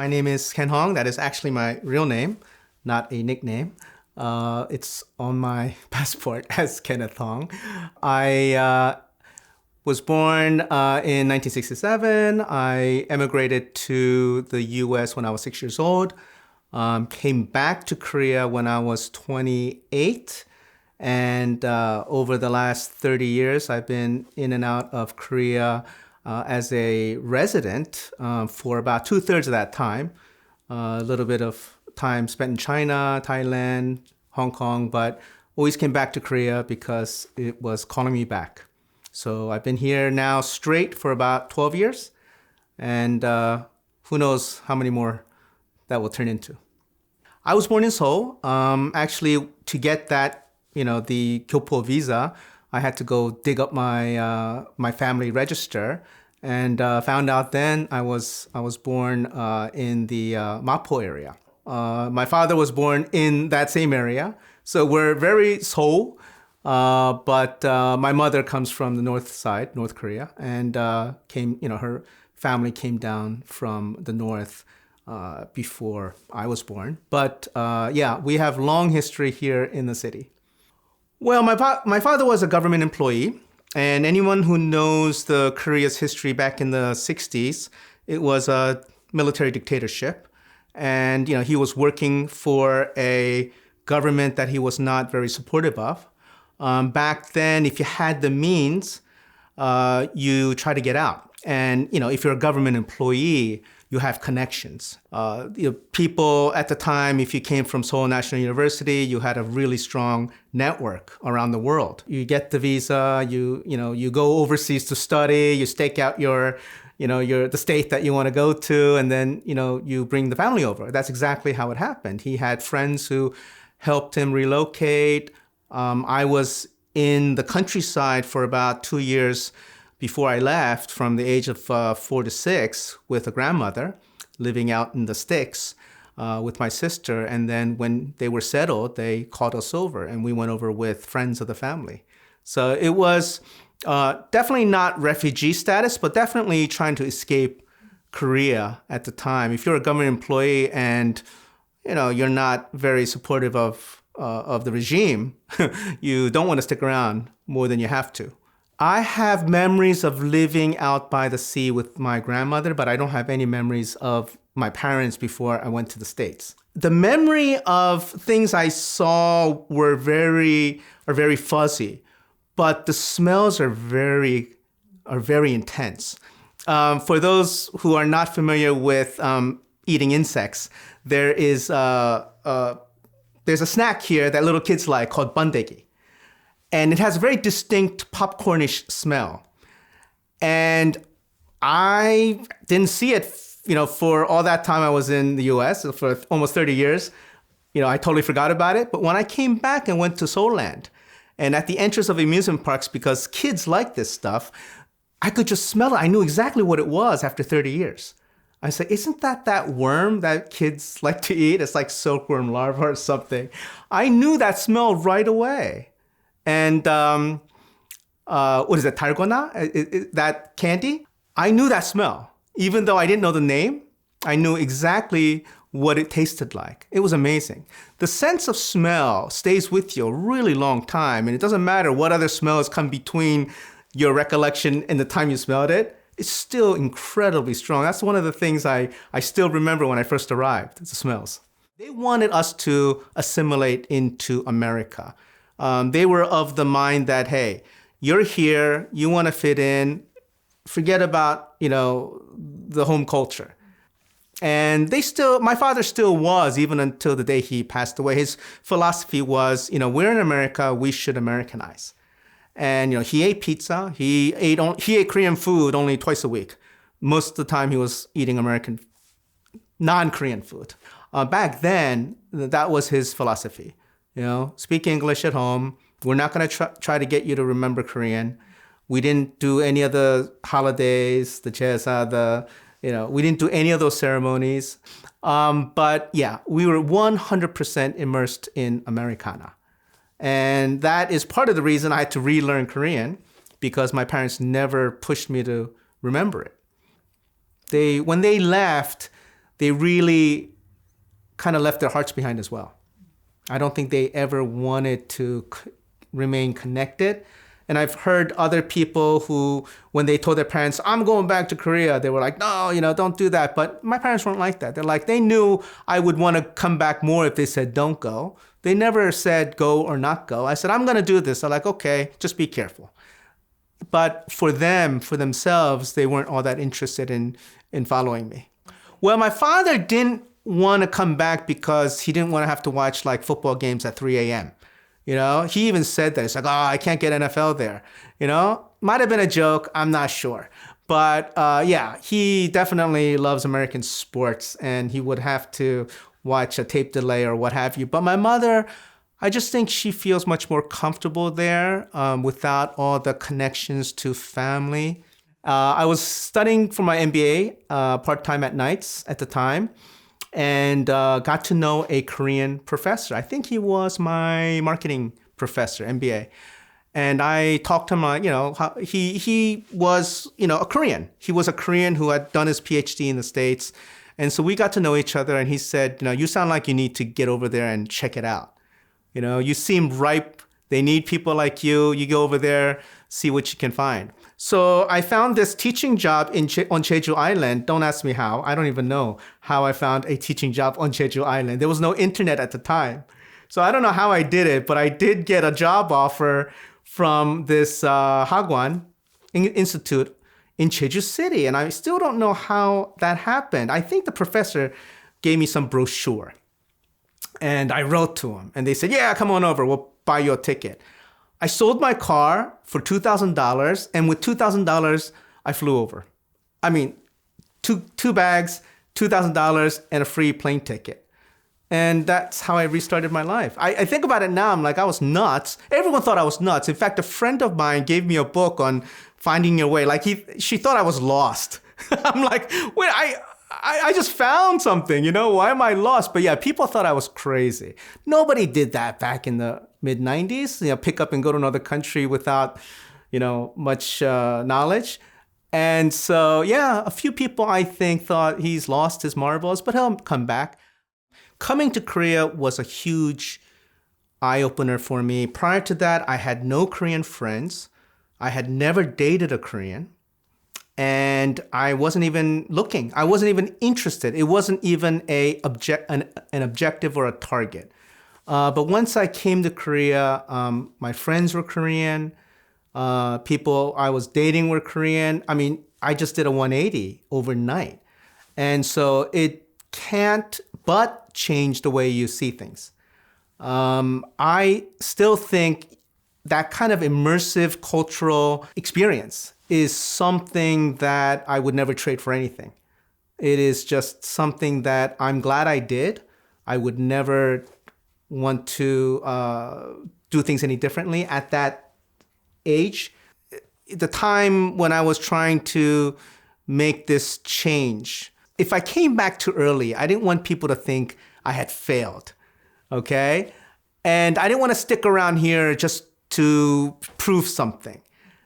My name is Hyeong. That is actually my real name, not a nickname. It's on my passport as Kenneth Hong. I was born in 1967. I emigrated to the US when I was 6 years old. Came back to Korea when I was 28. And over the last 30 years, I've been in and out of Korea as a resident for about 2/3 of that time. A little bit of time spent in China, Thailand, Hong Kong, but always came back to Korea because it was calling me back. So I've been here now straight for about 12 years, and who knows how many more that will turn into. I was born in Seoul. Actually, to get that, the Kyopo visa, I had to go dig up my family register, and found out then I was born in the Mapo area. My father was born in that same area, so we're very Seoul. But my mother comes from the north side, North Korea, and her family came down from the north before I was born. But we have long history here in the city. Well, my father was a government employee, and anyone who knows the Korea's history back in the 60s, it was a military dictatorship. And, he was working for a government that he was not very supportive of. Back then, if you had the means, you try to get out. And, if you're a government employee, you have connections. People at the time, if you came from Seoul National University, you had a really strong network around the world. You get the visa, you go overseas to study, you stake out the state that you want to go to, and then, you bring the family over. That's exactly how it happened. He had friends who helped him relocate. I was in the countryside for about 2 years before I left, from the age of 4 to 6, with a grandmother, living out in the sticks with my sister. And then when they were settled, they called us over, and we went over with friends of the family. So it was definitely not refugee status, but definitely trying to escape Korea at the time. If you're a government employee and you're not very supportive of the regime, you don't want to stick around more than you have to. I have memories of living out by the sea with my grandmother, but I don't have any memories of my parents before I went to the States. The memory of things I saw are very fuzzy, but the smells are very intense. For those who are not familiar with eating insects, there's a snack here that little kids like called Beondegi. And it has a very distinct popcornish smell. And I didn't see it, for all that time I was in the US, for almost 30 years. I totally forgot about it. But when I came back and went to Seoul Land, and at the entrance of amusement parks, because kids like this stuff, I could just smell it. I knew exactly what it was after 30 years. I said, isn't that worm that kids like to eat? It's like silkworm larva or something. I knew that smell right away. And what is it, Dalgona? That candy? I knew that smell. Even though I didn't know the name, I knew exactly what it tasted like. It was amazing. The sense of smell stays with you a really long time, and it doesn't matter what other smells come between your recollection and the time you smelled it. It's still incredibly strong. That's one of the things I still remember when I first arrived, the smells. They wanted us to assimilate into America. They were of the mind that, hey, you're here, you want to fit in, forget about, the home culture. And my father still was, even until the day he passed away. His philosophy was, we're in America, we should Americanize. And, he ate pizza, he ate Korean food only twice a week. Most of the time he was eating American, non-Korean food. Back then, that was his philosophy. Speak English at home. We're not going to try to get you to remember Korean. We didn't do any of the holidays, the Chesa, we didn't do any of those ceremonies. But yeah, we were 100% immersed in Americana. And that is part of the reason I had to relearn Korean, because my parents never pushed me to remember it. When they left, they really kind of left their hearts behind as well. I don't think they ever wanted to remain connected. And I've heard other people who, when they told their parents, I'm going back to Korea, they were like, no, don't do that. But my parents weren't like that. They're like, they knew I would want to come back more if they said, don't go. They never said go or not go. I said, I'm going to do this. They're like, okay, just be careful. But for themselves, they weren't all that interested in following me. Well, my father didn't want to come back because he didn't want to have to watch like football games at 3 a.m. He even said that. It's like, I can't get NFL there. Might have been a joke. I'm not sure. But yeah, he definitely loves American sports and he would have to watch a tape delay or what have you. But my mother, I just think she feels much more comfortable there without all the connections to family. I was studying for my MBA part-time at nights at the time. And got to know a Korean professor. I think he was my marketing professor, MBA. And I talked to him, how he was, a Korean. He was a Korean who had done his PhD in the States. And so we got to know each other. And he said, you sound like you need to get over there and check it out. You seem ripe. They need people like you. You go over there, see what you can find. So I found this teaching job on Jeju Island. Don't ask me how. I don't even know how I found a teaching job on Jeju Island. There was no internet at the time. So I don't know how I did it, but I did get a job offer from this Hagwon Institute in Jeju City. And I still don't know how that happened. I think the professor gave me some brochure. And I wrote to him. And they said, yeah, come on over. We'll buy you a ticket. I sold my car for $2,000, and with $2,000, I flew over. I mean, two bags, $2,000, and a free plane ticket. And that's how I restarted my life. I think about it now, I'm like, I was nuts. Everyone thought I was nuts. In fact, a friend of mine gave me a book on finding your way. Like, she thought I was lost. I'm like, wait, I just found something, why am I lost? But yeah, people thought I was crazy. Nobody did that back in the mid-90s, pick up and go to another country without, much knowledge. And so, yeah, a few people, I think, thought he's lost his marbles, but he'll come back. Coming to Korea was a huge eye-opener for me. Prior to that, I had no Korean friends. I had never dated a Korean. And I wasn't even looking. I wasn't even interested. It wasn't even an objective or a target. But once I came to Korea, my friends were Korean. People I was dating were Korean. I mean, I just did a 180 overnight. And so it can't but change the way you see things. I still think that kind of immersive cultural experience is something that I would never trade for anything. It is just something that I'm glad I did. I would never want to do things any differently at that age. The time when I was trying to make this change, if I came back too early, I didn't want people to think I had failed, okay? And I didn't want to stick around here just to prove something.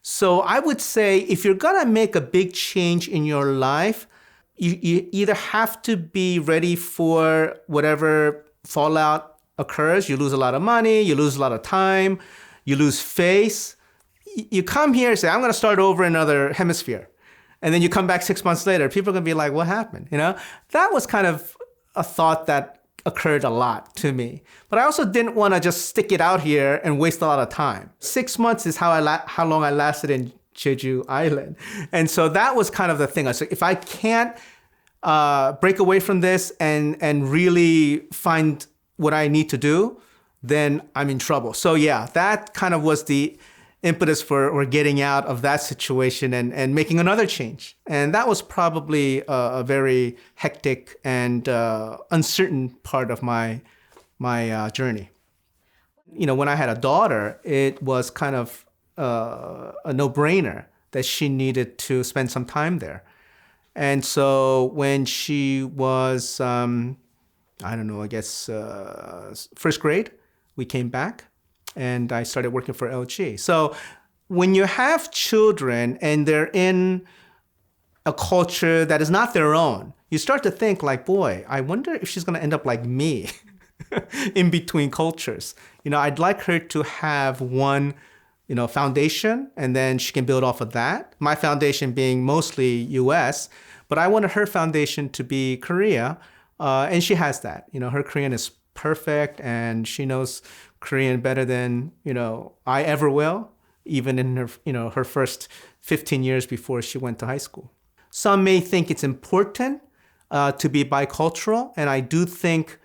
So I would say if you're gonna make a big change in your life, you either have to be ready for whatever fallout occurs. You lose a lot of money, you lose a lot of time, you lose face. You come here and say, I'm gonna start over in another hemisphere. And then you come back 6 months later, people are gonna be like, what happened? That was kind of a thought that occurred a lot to me. But I also didn't want to just stick it out here and waste a lot of time. 6 months is how long I lasted in Jeju Island. And so that was kind of the thing. I said, if I can't break away from this and really find what I need to do, then I'm in trouble. So yeah, that kind of was the impetus for getting out of that situation and making another change. And that was probably a very hectic and uncertain part of my journey. When I had a daughter, it was kind of a no-brainer that she needed to spend some time there. And so when she was, first grade, we came back. And I started working for LG. So when you have children and they're in a culture that is not their own, you start to think like, boy, I wonder if she's going to end up like me in between cultures. I'd like her to have one, foundation, and then she can build off of that. My foundation being mostly US, but I wanted her foundation to be Korea. And she has that. Her Korean is perfect, and she knows Korean better than, I ever will, even in her, her first 15 years before she went to high school. Some may think it's important to be bicultural, and I do think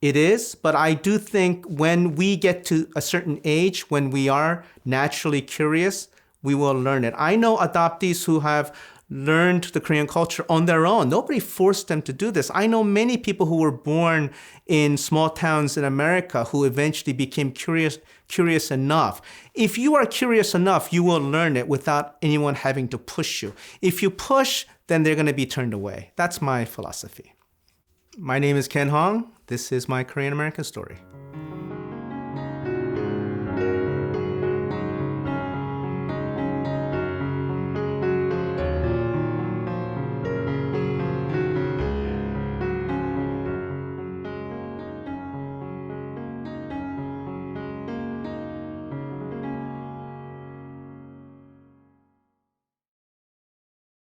it is, but I do think when we get to a certain age, when we are naturally curious, we will learn it. I know adoptees who have learned the Korean culture on their own. Nobody forced them to do this. I know many people who were born in small towns in America who eventually became curious enough. If you are curious enough, you will learn it without anyone having to push you. If you push, then they're going to be turned away. That's my philosophy. My name is Ken Hong. This is my Korean American story.